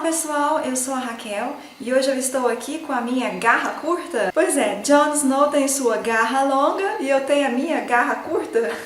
pessoal, eu sou a Raquel e hoje eu estou aqui com a minha garra curta. Pois é, Jon Snow tem sua garra longa e eu tenho a minha garra curta.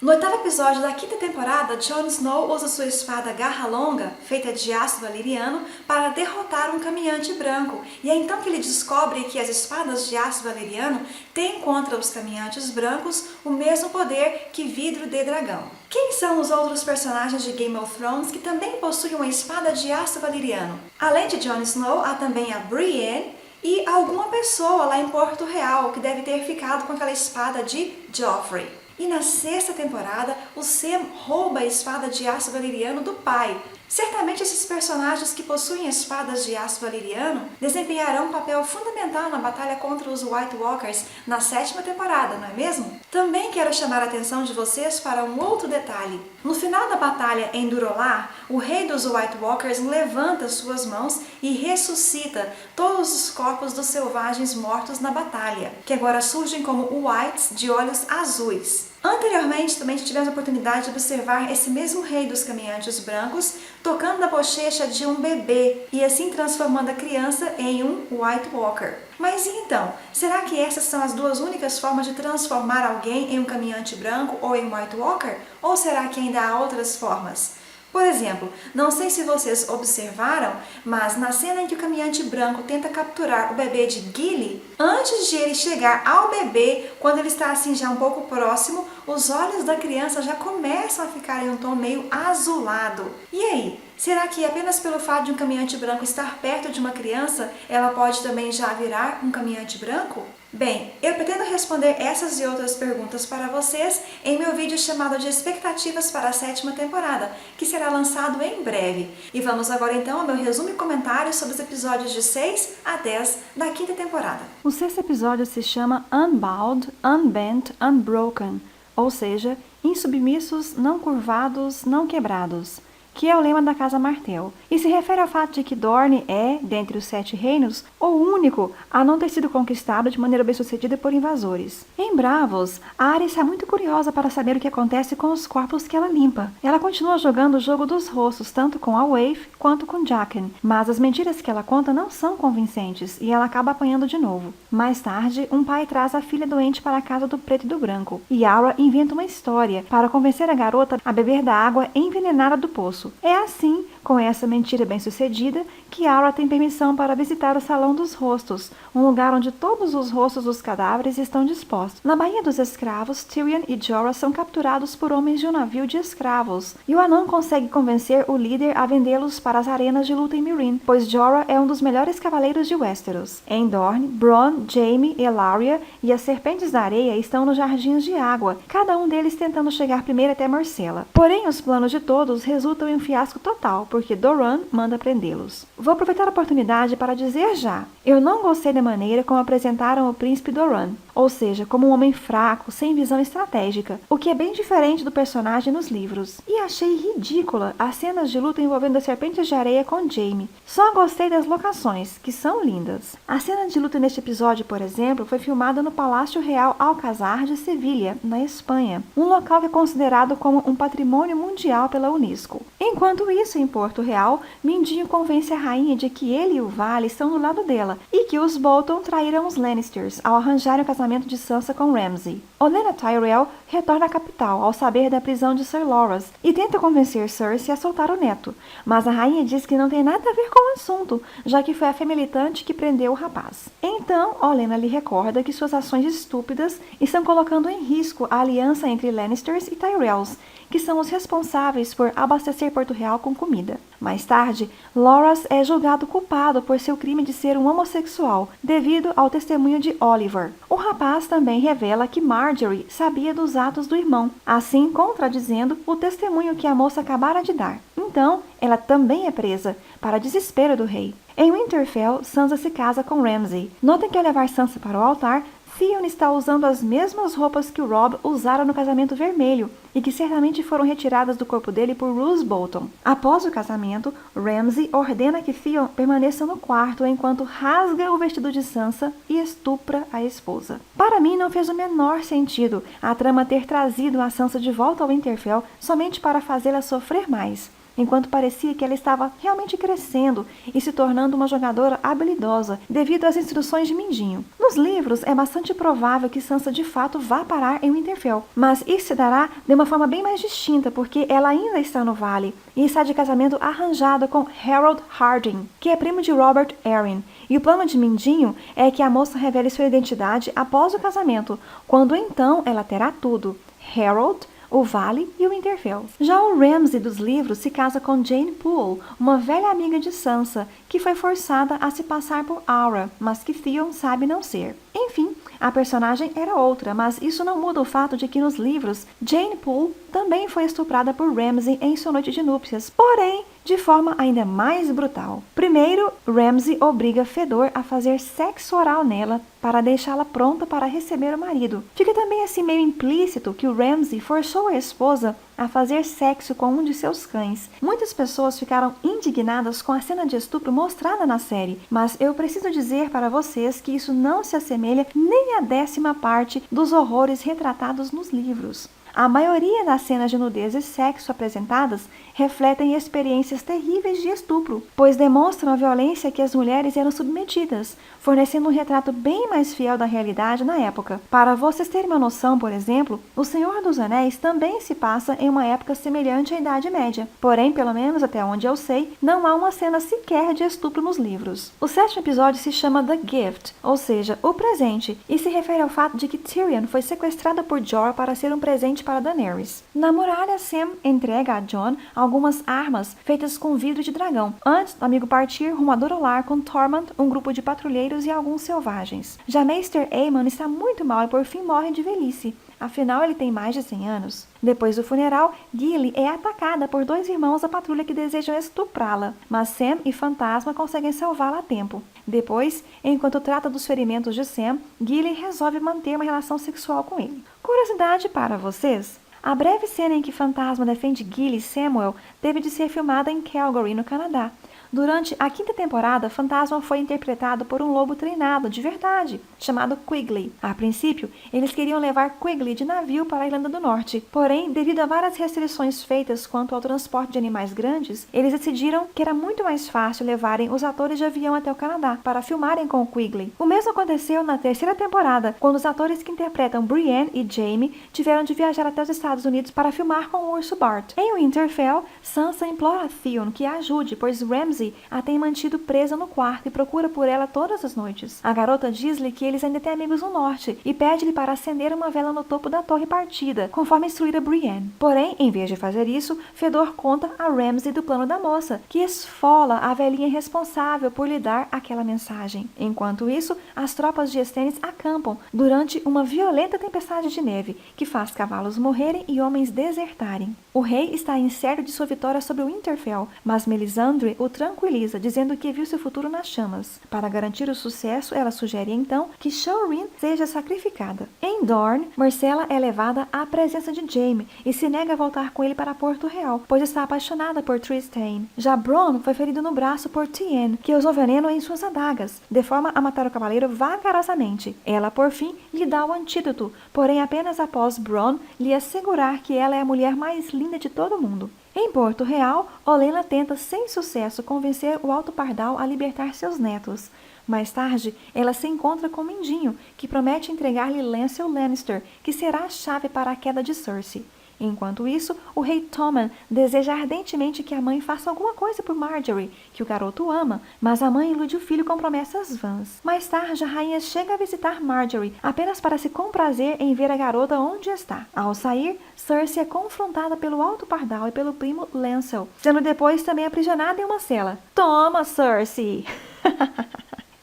No oitavo episódio da quinta temporada, Jon Snow usa sua espada garra longa, feita de aço valeriano, para derrotar um caminhante branco. E é então que ele descobre que as espadas de aço valeriano têm contra os caminhantes brancos o mesmo poder que vidro de dragão. Quem são os outros personagens de Game of Thrones que também possuem uma espada de aço valeriano? Além de Jon Snow, há também a Brienne e alguma pessoa lá em Porto Real que deve ter ficado com aquela espada de Joffrey. E na sexta temporada, o Sam rouba a espada de aço valeriano do pai. Certamente esses personagens que possuem espadas de aço valeriano desempenharão um papel fundamental na batalha contra os White Walkers na sétima temporada, não é mesmo? Também quero chamar a atenção de vocês para um outro detalhe. No final da batalha em Durolar, o rei dos White Walkers levanta suas mãos e ressuscita todos os corpos dos selvagens mortos na batalha, que agora surgem como Whites de olhos azuis. Anteriormente, também tivemos a oportunidade de observar esse mesmo rei dos caminhantes brancos tocando na bochecha de um bebê e assim transformando a criança em um White Walker. Mas e então, será que essas são as duas únicas formas de transformar alguém em um caminhante branco ou em um White Walker? Ou será que ainda há outras formas? Por exemplo, não sei se vocês observaram, mas na cena em que o caminhante branco tenta capturar o bebê de Gilly, antes de ele chegar ao bebê, quando ele está assim já um pouco próximo, os olhos da criança já começam a ficar em um tom meio azulado. E aí, será que apenas pelo fato de um caminhante branco estar perto de uma criança, ela pode também já virar um caminhante branco? Bem, eu pretendo responder essas e outras perguntas para vocês em meu vídeo chamado de Expectativas para a sétima temporada, que será lançado em breve. E vamos agora então ao meu resumo e comentário sobre os episódios de 6 a 10 da quinta temporada. O sexto episódio se chama Unbowed, Unbent, Unbroken, ou seja, insubmissos, não curvados, não quebrados, que é o lema da Casa Martell, e se refere ao fato de que Dorne é, dentre os 7 reinos, o único a não ter sido conquistado de maneira bem-sucedida por invasores. Em Bravos, a Arya está muito curiosa para saber o que acontece com os corpos que ela limpa. Ela continua jogando o jogo dos rostos, tanto com a Waif quanto com Jaqen, mas as mentiras que ela conta não são convincentes, e ela acaba apanhando de novo. Mais tarde, um pai traz a filha doente para a casa do preto e do branco, e Aura inventa uma história para convencer a garota a beber da água envenenada do poço. É assim, com essa mentira bem-sucedida, que Aura tem permissão para visitar o Salão dos Rostos, um lugar onde todos os rostos dos cadáveres estão dispostos. Na Baía dos Escravos, Tyrion e Jorah são capturados por homens de um navio de escravos, e o anão consegue convencer o líder a vendê-los para as arenas de luta em Meereen, pois Jorah é um dos melhores cavaleiros de Westeros. Em Dorne, Bronn, Jaime, Ellaria e as Serpentes da Areia estão nos Jardins de Água, cada um deles tentando chegar primeiro até Myrcella. Porém, os planos de todos resultam em um fiasco total, porque Doran manda prendê-los. Vou aproveitar a oportunidade para dizer já, eu não gostei da maneira como apresentaram o príncipe Doran, ou seja, como um homem fraco, sem visão estratégica, o que é bem diferente do personagem nos livros. E achei ridícula as cenas de luta envolvendo as Serpentes de Areia com Jaime. Só gostei das locações, que são lindas. A cena de luta neste episódio, por exemplo, foi filmada no Palácio Real Alcázar de Sevilha, na Espanha, um local que é considerado como um patrimônio mundial pela Unesco. Enquanto isso, em Porto Real, Mindinho convence a rainha de que ele e o Vale estão do lado dela e que os Bolton traíram os Lannisters ao arranjarem o casamento de Sansa com Ramsay. Olenna Tyrell retorna à capital ao saber da prisão de Sir Loras e tenta convencer Cersei a soltar o neto, mas a rainha diz que não tem nada a ver com o assunto, já que foi a fé militante que prendeu o rapaz. Então, Olenna lhe recorda que suas ações estúpidas estão colocando em risco a aliança entre Lannisters e Tyrells, que são os responsáveis por abastecer Porto Real com comida. Mais tarde, Loras é julgado culpado por seu crime de ser um homossexual, devido ao testemunho de Oliver. O rapaz também revela que Margaery sabia dos atos do irmão, assim contradizendo o testemunho que a moça acabara de dar. Então, ela também é presa, para desespero do rei. Em Winterfell, Sansa se casa com Ramsay. Notem que ao levar Sansa para o altar, Theon está usando as mesmas roupas que o Robb usara no casamento vermelho e que certamente foram retiradas do corpo dele por Roose Bolton. Após o casamento, Ramsay ordena que Theon permaneça no quarto enquanto rasga o vestido de Sansa e estupra a esposa. Para mim, não fez o menor sentido a trama ter trazido a Sansa de volta ao Winterfell somente para fazê-la sofrer mais. enquanto parecia que ela estava realmente crescendo e se tornando uma jogadora habilidosa devido às instruções de Mindinho. Nos livros, é bastante provável que Sansa de fato vá parar em Winterfell, mas isso se dará de uma forma bem mais distinta, porque ela ainda está no Vale e está de casamento arranjado com Harold Harding, que é primo de Robert Arryn. E o plano de Mindinho é que a moça revele sua identidade após o casamento, quando então ela terá tudo: Harold, o Vale e o Winterfell. Já o Ramsay dos livros se casa com Jane Poole, uma velha amiga de Sansa, que foi forçada a se passar por Aura, mas que Theon sabe não ser. Enfim, a personagem era outra, mas isso não muda o fato de que nos livros, Jane Poole também foi estuprada por Ramsay em sua noite de núpcias, porém de forma ainda mais brutal. Primeiro, Ramsay obriga Fedor a fazer sexo oral nela para deixá-la pronta para receber o marido. Fica também assim meio implícito que o Ramsay forçou a esposa a fazer sexo com um de seus cães. Muitas pessoas ficaram indignadas com a cena de estupro mostrada na série, mas eu preciso dizer para vocês que isso não se assemelha nem à 10ª parte dos horrores retratados nos livros. A maioria das cenas de nudez e sexo apresentadas refletem experiências terríveis de estupro, pois demonstram a violência que as mulheres eram submetidas, fornecendo um retrato bem mais fiel da realidade na época. Para vocês terem uma noção, por exemplo, O Senhor dos Anéis também se passa em uma época semelhante à Idade Média, porém, pelo menos até onde eu sei, não há uma cena sequer de estupro nos livros. O 7º episódio se chama The Gift, ou seja, o presente, e se refere ao fato de que Tyrion foi sequestrada por Jorah para ser um presente para Daenerys. Na muralha, Sam entrega a Jon algumas armas feitas com vidro de dragão, antes do amigo partir rumo a Dorolar com Tormund, um grupo de patrulheiros e alguns selvagens. Já Maester Aemon está muito mal e por fim morre de velhice. Afinal, ele tem mais de 100 anos. Depois do funeral, Gilly é atacada por 2 irmãos da patrulha que desejam estuprá-la, mas Sam e Fantasma conseguem salvá-la a tempo. Depois, enquanto trata dos ferimentos de Sam, Gilly resolve manter uma relação sexual com ele. Curiosidade para vocês: a breve cena em que Fantasma defende Gilly e Samuel teve de ser filmada em Calgary, no Canadá. Durante a 5ª temporada, Fantasma foi interpretado por um lobo treinado de verdade, chamado Quigley. A princípio, eles queriam levar Quigley de navio para a Irlanda do Norte. Porém, devido a várias restrições feitas quanto ao transporte de animais grandes, eles decidiram que era muito mais fácil levarem os atores de avião até o Canadá para filmarem com o Quigley. O mesmo aconteceu na 3ª temporada, quando os atores que interpretam Brienne e Jaime tiveram de viajar até os Estados Unidos para filmar com o urso Bart. Em Winterfell, Sansa implora a Theon que a ajude, pois Ramsay a tem mantido presa no quarto e procura por ela todas as noites. A garota diz-lhe que eles ainda têm amigos no norte e pede-lhe para acender uma vela no topo da torre partida, conforme instruíra Brienne. Porém, em vez de fazer isso, Fedor conta a Ramsay do plano da moça, que esfola a velhinha responsável por lhe dar aquela mensagem. Enquanto isso, as tropas de Stannis acampam durante uma violenta tempestade de neve, que faz cavalos morrerem e homens desertarem. O rei está incerto de sua vitória sobre o Winterfell, mas Melisandre o tranquiliza, dizendo que viu seu futuro nas chamas. Para garantir o sucesso, ela sugere então que Shireen seja sacrificada. Em Dorne, Myrcella é levada à presença de Jaime e se nega a voltar com ele para Porto Real, pois está apaixonada por Trystane. Já Bronn foi ferido no braço por Tien, que usou veneno em suas adagas, de forma a matar o cavaleiro vagarosamente. Ela, por fim, lhe dá o antídoto, porém apenas após Bronn lhe assegurar que ela é a mulher mais linda de todo mundo. Em Porto Real, Olenna tenta sem sucesso convencer o Alto Pardal a libertar seus netos. Mais tarde, ela se encontra com Mindinho, que promete entregar-lhe Lancel Lannister, que será a chave para a queda de Cersei. Enquanto isso, o rei Tommen deseja ardentemente que a mãe faça alguma coisa por Margaery, que o garoto ama, mas a mãe ilude o filho com promessas vãs. Mais tarde, a rainha chega a visitar Margaery, apenas para se comprazer em ver a garota onde está. Ao sair, Cersei é confrontada pelo Alto Pardal e pelo primo Lancel, sendo depois também aprisionada em uma cela. Toma, Cersei!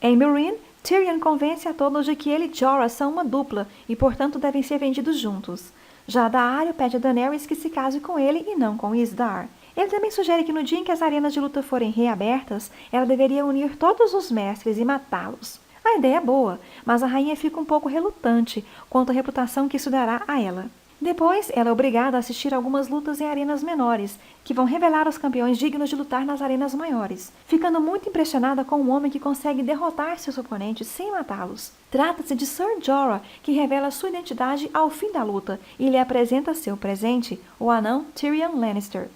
Em Meereen, Tyrion convence a todos de que ele e Jorah são uma dupla e, portanto, devem ser vendidos juntos. Já Daario pede a Daenerys que se case com ele e não com Isdar. Ele também sugere que no dia em que as arenas de luta forem reabertas, ela deveria unir todos os mestres e matá-los. A ideia é boa, mas a rainha fica um pouco relutante quanto à reputação que isso dará a ela. Depois, ela é obrigada a assistir a algumas lutas em arenas menores, que vão revelar os campeões dignos de lutar nas arenas maiores, ficando muito impressionada com um homem que consegue derrotar seus oponentes sem matá-los. Trata-se de Ser Jorah, que revela sua identidade ao fim da luta e lhe apresenta seu presente, o anão Tyrion Lannister.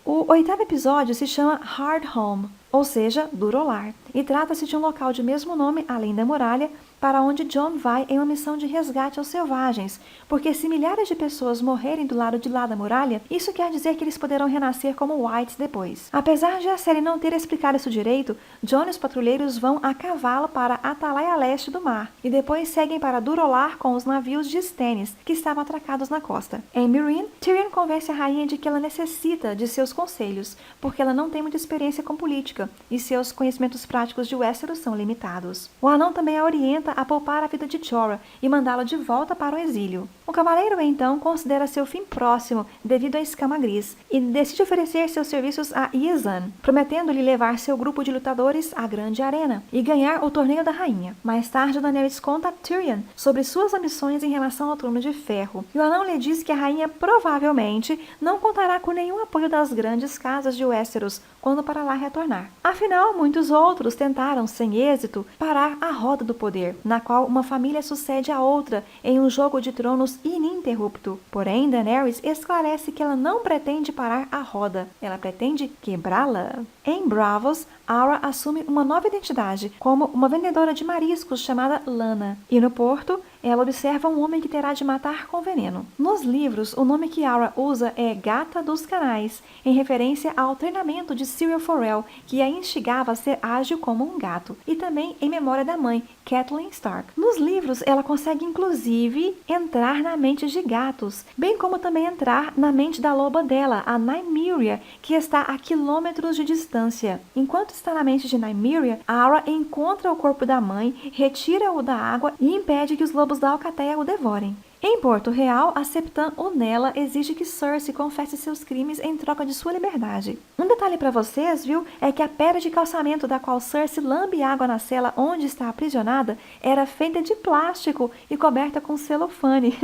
O 8º episódio se chama Hard Home, ou seja, Duro Lar, e trata-se de um local de mesmo nome, além da muralha, para onde Jon vai em uma missão de resgate aos selvagens, porque se milhares de pessoas morrerem do lado de lá da muralha, isso quer dizer que eles poderão renascer como Whites depois. Apesar de a série não ter explicado isso direito, Jon e os patrulheiros vão a cavalo para a Atalaia Leste do mar, e depois seguem para Duro Lar com os navios de Stannis, que estavam atracados na costa. Em Meereen, Tyrion convence a rainha de que ela necessita de seus conselhos, porque ela não tem muita experiência com política, e seus conhecimentos práticos de Westeros são limitados. O anão também a orienta a poupar a vida de Jorah e mandá-lo de volta para o exílio. O cavaleiro, então, considera seu fim próximo devido à escama gris e decide oferecer seus serviços a Yssan, prometendo-lhe levar seu grupo de lutadores à grande arena e ganhar o torneio da rainha. Mais tarde, Daenerys conta a Tyrion sobre suas ambições em relação ao Trono de Ferro, e o anão lhe diz que a rainha provavelmente não contará com nenhum apoio das grandes casas de Westeros quando para lá retornar. Afinal, muitos outros tentaram, sem êxito, parar a roda do poder, na qual uma família sucede a outra em um jogo de tronos ininterrupto. Porém, Daenerys esclarece que ela não pretende parar a roda, ela pretende quebrá-la. Em Braavos, Aura assume uma nova identidade, como uma vendedora de mariscos chamada Lana, e no porto, ela observa um homem que terá de matar com veneno. Nos livros, o nome que Aura usa é Gata dos Canais, em referência ao treinamento de Syrio Forel, que a instigava a ser ágil como um gato, e também em memória da mãe, Catelyn Stark. Nos livros, ela consegue inclusive entrar na mente de gatos, bem como também entrar na mente da loba dela, a Nymeria, que está a quilômetros de distância. Enquanto está na mente de Nymeria, Aura encontra o corpo da mãe, retira-o da água e impede que os lobos da Alcateia o devorem. Em Porto Real, a Septã Unella exige que Cersei confesse seus crimes em troca de sua liberdade. Um detalhe para vocês, viu, é que a pedra de calçamento da qual Cersei lambe água na cela onde está aprisionada era feita de plástico e coberta com celofane,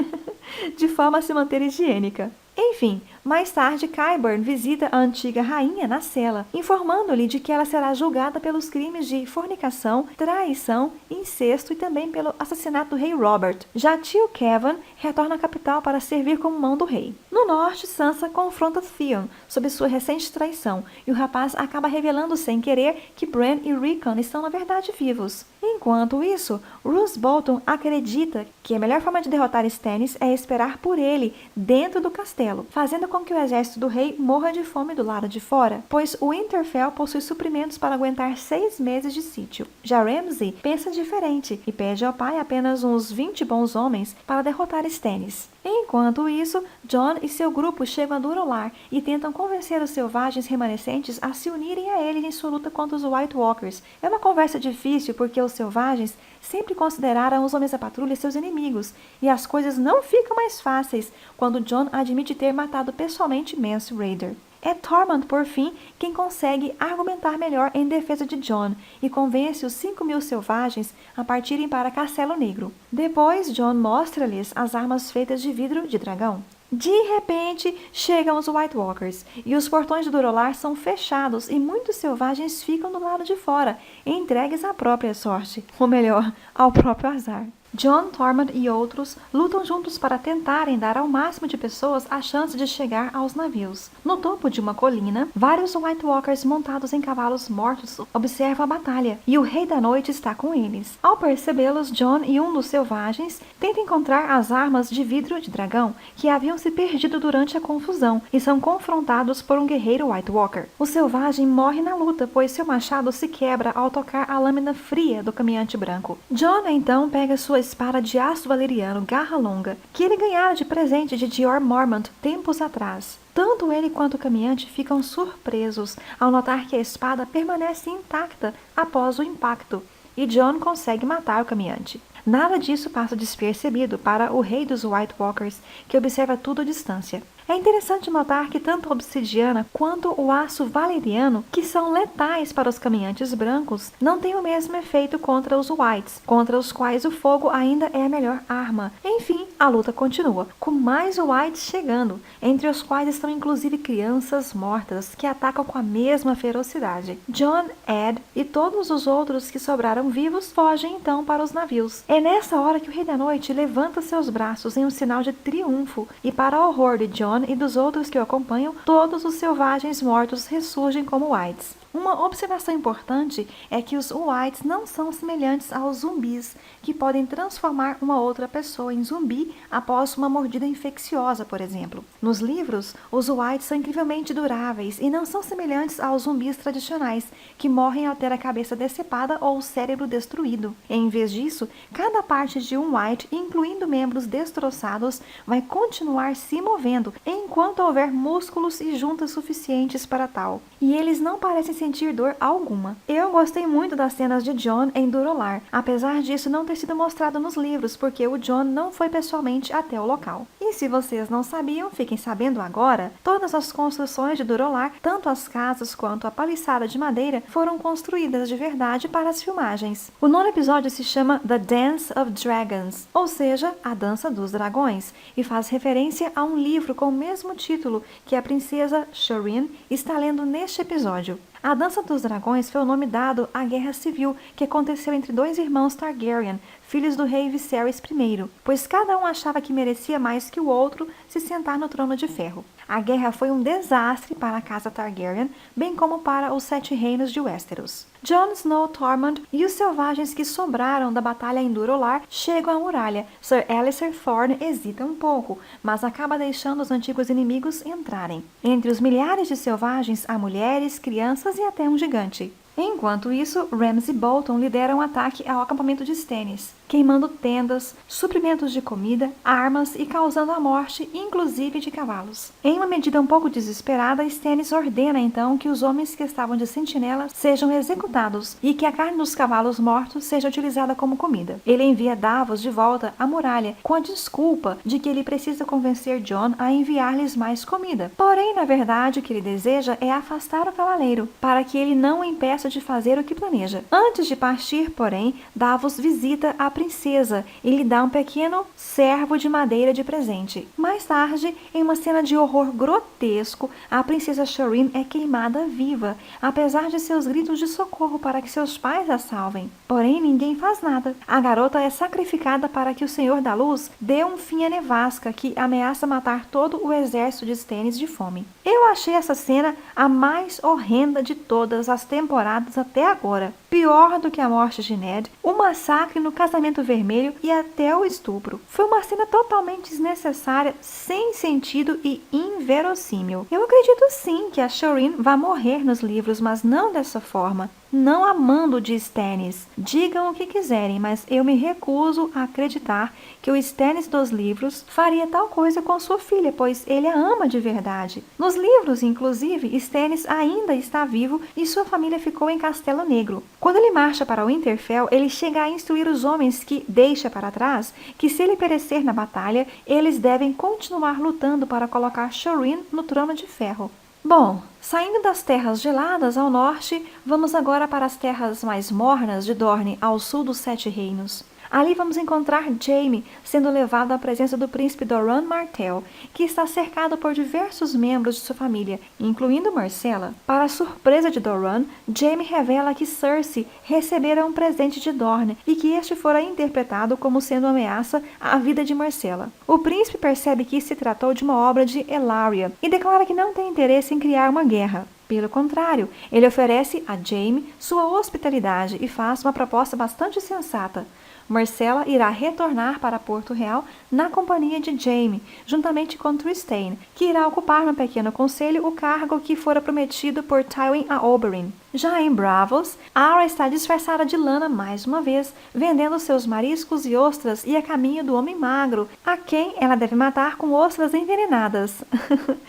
de forma a se manter higiênica. Enfim, mais tarde, Qyburn visita a antiga rainha na cela, informando-lhe de que ela será julgada pelos crimes de fornicação, traição, incesto e também pelo assassinato do rei Robert. Já tio Kevan retorna à capital para servir como mão do rei. No norte, Sansa confronta Theon sobre sua recente traição, e o rapaz acaba revelando sem querer que Bran e Rickon estão na verdade vivos. Enquanto isso, Roose Bolton acredita que a melhor forma de derrotar Stannis é esperar por ele dentro do castelo, fazendo com que o exército do rei morra de fome do lado de fora, pois o Winterfell possui suprimentos para aguentar 6 meses de sítio. Já Ramsay pensa diferente e pede ao pai apenas uns 20 bons homens para derrotar Stannis. Enquanto isso, Jon e seu grupo chegam a Duro Lar e tentam convencer os selvagens remanescentes a se unirem a eles em sua luta contra os White Walkers. É uma conversa difícil porque os selvagens sempre consideraram os homens da patrulha seus inimigos, e as coisas não ficam mais fáceis quando Jon admite ter matado pessoalmente Mance Rayder. É Tormund, por fim, quem consegue argumentar melhor em defesa de Jon e convence os 5.000 selvagens a partirem para Castelo Negro. Depois, Jon mostra-lhes as armas feitas de vidro de dragão. De repente, chegam os White Walkers, e os portões de Duro Lar são fechados e muitos selvagens ficam do lado de fora, entregues à própria sorte, ou melhor, ao próprio azar. Jon, Tormund e outros lutam juntos para tentarem dar ao máximo de pessoas a chance de chegar aos navios. No topo de uma colina, vários White Walkers montados em cavalos mortos observam a batalha, e o Rei da Noite está com eles. Ao percebê-los, Jon e um dos selvagens tentam encontrar as armas de vidro de dragão que haviam se perdido durante a confusão e são confrontados por um guerreiro White Walker. O selvagem morre na luta, pois seu machado se quebra ao tocar a lâmina fria do caminhante branco. Jon então pega sua espada de aço valeriano Garra Longa, que ele ganhara de presente de Jeor Mormont tempos atrás. Tanto ele quanto o caminhante ficam surpresos ao notar que a espada permanece intacta após o impacto, e Jon consegue matar o caminhante. Nada disso passa despercebido para o rei dos White Walkers, que observa tudo à distância. É interessante notar que tanto a obsidiana quanto o aço valeriano, que são letais para os caminhantes brancos, não têm o mesmo efeito contra os Whites, contra os quais o fogo ainda é a melhor arma. Enfim, a luta continua, com mais Whites chegando, entre os quais estão inclusive crianças mortas, que atacam com a mesma ferocidade. Jon, Ed e todos os outros que sobraram vivos fogem então para os navios. É nessa hora que o Rei da Noite levanta seus braços em um sinal de triunfo, e para o horror de Jon, John e dos outros que o acompanham, todos os selvagens mortos ressurgem como Whites. Uma observação importante é que os Whites não são semelhantes aos zumbis, que podem transformar uma outra pessoa em zumbi após uma mordida infecciosa, por exemplo. Nos livros, os Whites são incrivelmente duráveis e não são semelhantes aos zumbis tradicionais, que morrem ao ter a cabeça decepada ou o cérebro destruído. Em vez disso, cada parte de um White, incluindo membros destroçados, vai continuar se movendo enquanto houver músculos e juntas suficientes para tal. E eles não parecem sentir dor alguma. Eu gostei muito das cenas de John em Durolar, apesar disso não ter sido mostrado nos livros, porque o John não foi pessoalmente até o local. E se vocês não sabiam, fiquem sabendo agora, todas as construções de Durolar, tanto as casas quanto a paliçada de madeira, foram construídas de verdade para as filmagens. O 9º episódio se chama The Dance of Dragons, ou seja, a Dança dos Dragões, e faz referência a um livro com o mesmo título que a princesa Shireen está lendo neste episódio. A Dança dos Dragões foi o nome dado à guerra civil que aconteceu entre dois irmãos Targaryen, filhos do rei Viserys I, pois cada um achava que merecia mais que o outro se sentar no trono de ferro. A guerra foi um desastre para a casa Targaryen, bem como para os 7 reinos de Westeros. Jon Snow Tormund e os selvagens que sobraram da batalha em Durolar chegam à muralha. Sir Alliser Thorne hesita um pouco, mas acaba deixando os antigos inimigos entrarem. Entre os milhares de selvagens há mulheres, crianças e até um gigante. Enquanto isso, Ramsay Bolton lidera um ataque ao acampamento de Stannis, queimando tendas, suprimentos de comida, armas e causando a morte, inclusive de cavalos. Em uma medida um pouco desesperada, Stannis ordena então que os homens que estavam de sentinela sejam executados e que a carne dos cavalos mortos seja utilizada como comida. Ele envia Davos de volta à muralha com a desculpa de que ele precisa convencer Jon a enviar-lhes mais comida. Porém, na verdade, o que ele deseja é afastar o cavaleiro, para que ele não o impeça de fazer o que planeja. Antes de partir, porém, Davos visita a princesa e lhe dá um pequeno servo de madeira de presente. Mais tarde, em uma cena de horror grotesco, a princesa Shireen é queimada viva, apesar de seus gritos de socorro para que seus pais a salvem. Porém, ninguém faz nada. A garota é sacrificada para que o Senhor da Luz dê um fim à nevasca que ameaça matar todo o exército de Stannis de fome. Eu achei essa cena a mais horrenda de todas as temporadas até agora. Pior do que a morte de Ned, o massacre no casamento vermelho e até o estupro. Foi uma cena totalmente desnecessária, sem sentido e inverossímil. Eu acredito sim que a Shireen vai morrer nos livros, mas não dessa forma. Não amando de Stannis. Digam o que quiserem, mas eu me recuso a acreditar que o Stannis dos livros faria tal coisa com sua filha, pois ele a ama de verdade. Nos livros, inclusive, Stannis ainda está vivo e sua família ficou em Castelo Negro. Quando ele marcha para Winterfell, ele chega a instruir os homens que deixa para trás que se ele perecer na batalha, eles devem continuar lutando para colocar Shireen no trono de ferro. Bom, saindo das terras geladas ao norte, vamos agora para as terras mais mornas de Dorne, ao sul dos 7 reinos. Ali vamos encontrar Jaime sendo levado à presença do príncipe Doran Martell, que está cercado por diversos membros de sua família, incluindo Myrcella. Para a surpresa de Doran, Jaime revela que Cersei recebera um presente de Dorne e que este fora interpretado como sendo uma ameaça à vida de Myrcella. O príncipe percebe que se tratou de uma obra de Ellaria e declara que não tem interesse em criar uma guerra. Pelo contrário, ele oferece a Jaime sua hospitalidade e faz uma proposta bastante sensata. Myrcella irá retornar para Porto Real na companhia de Jaime, juntamente com Trystane, que irá ocupar no pequeno conselho o cargo que fora prometido por Tywin a Oberyn. Já em Braavos, Arya está disfarçada de Lana mais uma vez, vendendo seus mariscos e ostras e a caminho do homem magro, a quem ela deve matar com ostras envenenadas.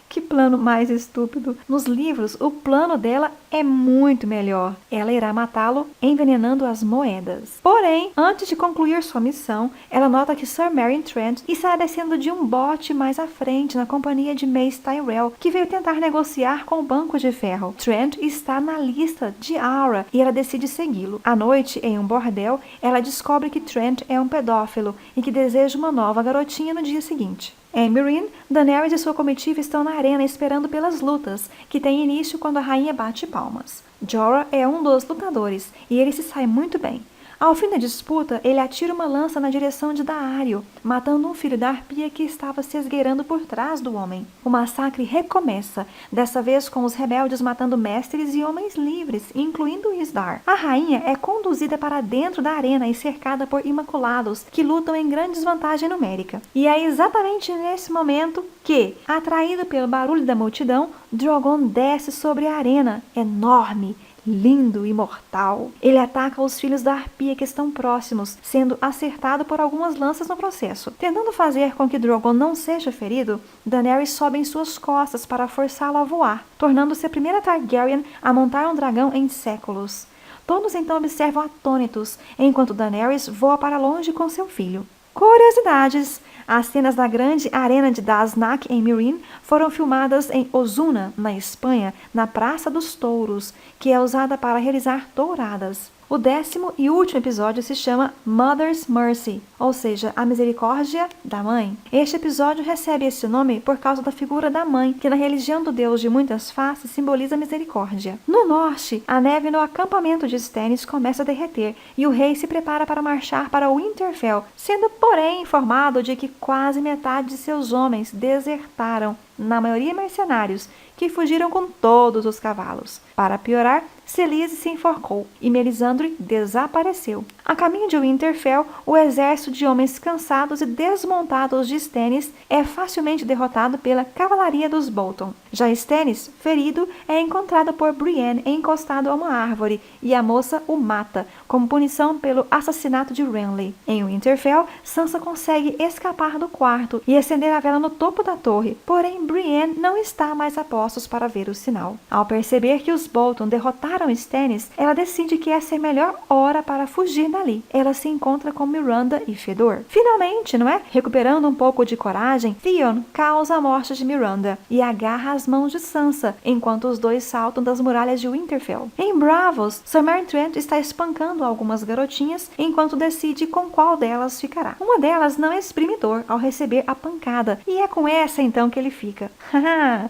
Que plano mais estúpido! Nos livros, o plano dela é muito melhor. Ela irá matá-lo envenenando as moedas. Porém, antes de concluir sua missão, ela nota que Sir Meryn Trant está descendo de um bote mais à frente na companhia de Mace Tyrell, que veio tentar negociar com o Banco de Ferro. Trant está na lista de Arya e ela decide segui-lo. À noite, em um bordel, ela descobre que Trant é um pedófilo e que deseja uma nova garotinha no dia seguinte. Em Meereen, Daenerys e sua comitiva estão na arena esperando pelas lutas, que têm início quando a rainha bate palmas. Jorah é um dos lutadores e ele se sai muito bem. Ao fim da disputa, ele atira uma lança na direção de Daario, matando um filho da arpia que estava se esgueirando por trás do homem. O massacre recomeça, dessa vez com os rebeldes matando mestres e homens livres, incluindo Isdar. A rainha é conduzida para dentro da arena e cercada por imaculados, que lutam em grande desvantagem numérica. E é exatamente nesse momento que, atraído pelo barulho da multidão, Drogon desce sobre a arena, enorme, lindo e mortal. Ele ataca os filhos da arpia que estão próximos, sendo acertado por algumas lanças no processo. Tentando fazer com que Drogon não seja ferido, Daenerys sobe em suas costas para forçá-lo a voar, tornando-se a primeira Targaryen a montar um dragão em séculos. Todos então observam atônitos, enquanto Daenerys voa para longe com seu filho. Curiosidades! As cenas da grande arena de Daznak em Meereen foram filmadas em Osuna, na Espanha, na Praça dos Touros, que é usada para realizar touradas. O 10º e último episódio se chama Mother's Mercy, ou seja, a misericórdia da mãe. Este episódio recebe esse nome por causa da figura da mãe, que na religião do deus de muitas faces simboliza a misericórdia. No norte, a neve no acampamento de Stannis começa a derreter e o rei se prepara para marchar para Winterfell, sendo porém informado de que quase metade de seus homens desertaram, na maioria mercenários, que fugiram com todos os cavalos. Para piorar, Selise se enforcou e Melisandre desapareceu. A caminho de Winterfell, o exército de homens cansados e desmontados de Stannis é facilmente derrotado pela cavalaria dos Bolton. Já Stannis, ferido, é encontrado por Brienne encostado a uma árvore e a moça o mata, como punição pelo assassinato de Renly. Em Winterfell, Sansa consegue escapar do quarto e acender a vela no topo da torre, porém Brienne não está mais a postos para ver o sinal. Ao perceber que os Bolton derrotaram Stannis, ela decide que essa é a melhor hora para fugir dali. Ela se encontra com Myranda e Fëdor. Finalmente, não é? Recuperando um pouco de coragem, Theon causa a morte de Myranda e agarra as mãos de Sansa, enquanto os dois saltam das muralhas de Winterfell. Em Braavos, Sir Meryn Trant está espancando algumas garotinhas, enquanto decide com qual delas ficará. Uma delas não exprime dor ao receber a pancada, e é com essa então que ele fica.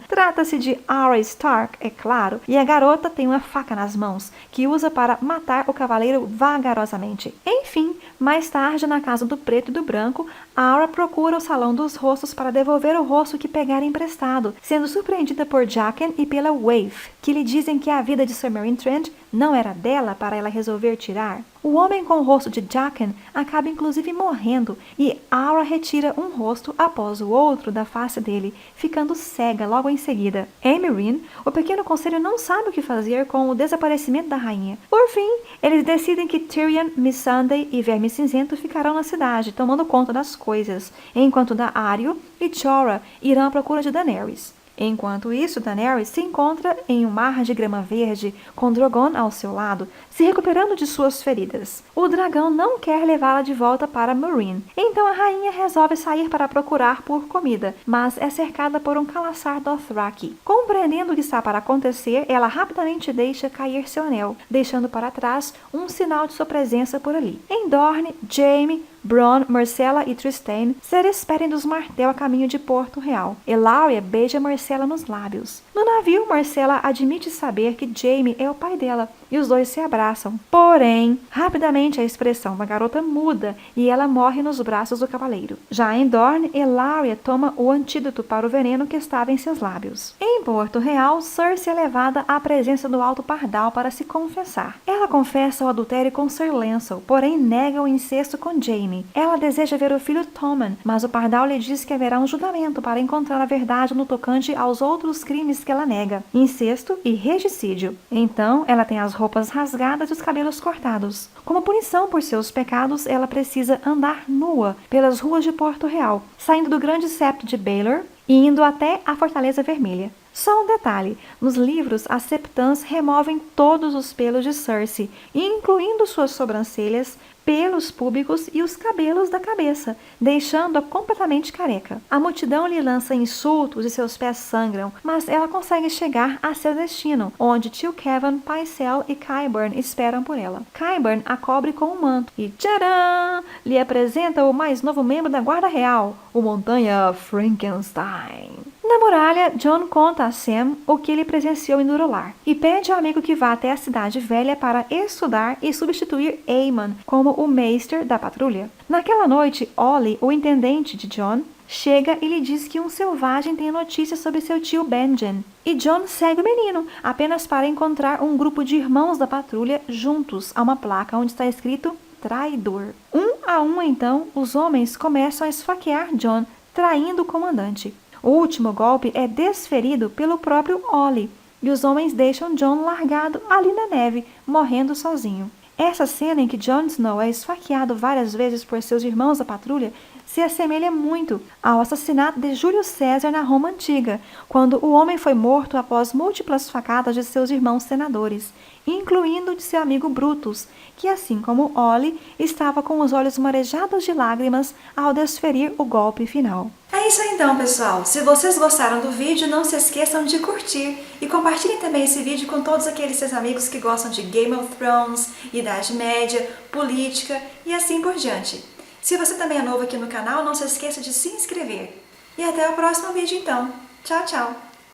Trata-se de Arya Stark, é claro, e a garota tem uma faca nas mãos, que usa para matar o cavaleiro vagarosamente. Enfim, mais tarde, na casa do preto e do branco, Arya procura o salão dos rostos para devolver o rosto que pegara emprestado, sendo surpreendida por Jaqen e pela Waif, que lhe dizem que a vida de Sir Meryn Trant não era dela para ela resolver tirar. O homem com o rosto de Jaqen acaba inclusive morrendo e Arya retira um rosto após o outro da face dele, ficando cega logo em seguida. Em Meereen, o pequeno conselho não sabe o que fazer com o desaparecimento da rainha. Por fim, eles decidem que Tyrion, Missandei e Verme Cinzento ficarão na cidade, tomando conta das coisas, enquanto Daario e Jorah irão à procura de Daenerys. Enquanto isso, Daenerys se encontra em um mar de grama verde, com Drogon ao seu lado, se recuperando de suas feridas. O dragão não quer levá-la de volta para Meereen, então a rainha resolve sair para procurar por comida, mas é cercada por um Khalasar Dothraki. Compreendendo o que está para acontecer, ela rapidamente deixa cair seu anel, deixando para trás um sinal de sua presença por ali. Em Dorne, Jaime, Bronn, Myrcella e Trystane se despedem dos Martell a caminho de Porto Real. Ellaria beija Myrcella nos lábios. No navio, Myrcella admite saber que Jaime é o pai dela, e os dois se abraçam. Porém, rapidamente a expressão da garota muda e ela morre nos braços do cavaleiro. Já em Dorne, Ellaria toma o antídoto para o veneno que estava em seus lábios. Em Porto Real, Cersei é levada à presença do Alto Pardal para se confessar. Ela confessa o adultério com Ser Lancel, porém nega o incesto com Jaime. Ela deseja ver o filho Tommen, mas o Pardal lhe diz que haverá um julgamento para encontrar a verdade no tocante aos outros crimes que ela nega, incesto e regicídio. Então, ela tem as roupas rasgadas e os cabelos cortados. Como punição por seus pecados, ela precisa andar nua pelas ruas de Porto Real, saindo do grande septo de Baelor e indo até a Fortaleza Vermelha. Só um detalhe, nos livros as septãs removem todos os pelos de Cersei, incluindo suas sobrancelhas, pelos púbicos e os cabelos da cabeça, deixando-a completamente careca. A multidão lhe lança insultos e seus pés sangram, mas ela consegue chegar a seu destino, onde tio Kevin, Pycelle e Qyburn esperam por ela. Qyburn a cobre com um manto e, tcharam, lhe apresenta o mais novo membro da Guarda Real, o Montanha Frankenstein. Na muralha, Jon conta a Sam o que ele presenciou em Durolar e pede ao amigo que vá até a cidade velha para estudar e substituir Aemon como o Maester da patrulha. Naquela noite, Olly, o intendente de Jon, chega e lhe diz que um selvagem tem notícias sobre seu tio Benjen. E Jon segue o menino, apenas para encontrar um grupo de irmãos da patrulha juntos a uma placa onde está escrito traidor. Um a um, então, os homens começam a esfaquear Jon, traindo o comandante. O último golpe é desferido pelo próprio Olly, e os homens deixam Jon largado ali na neve, morrendo sozinho. Essa cena em que Jon Snow é esfaqueado várias vezes por seus irmãos da patrulha se assemelha muito ao assassinato de Júlio César na Roma Antiga, quando o homem foi morto após múltiplas facadas de seus irmãos senadores, incluindo de seu amigo Brutus, que, assim como Olly, estava com os olhos marejados de lágrimas ao desferir o golpe final. É isso aí então, pessoal. Se vocês gostaram do vídeo, não se esqueçam de curtir e compartilhem também esse vídeo com todos aqueles seus amigos que gostam de Game of Thrones, Idade Média, política e assim por diante. Se você também é novo aqui no canal, não se esqueça de se inscrever. E até o próximo vídeo então. Tchau, tchau!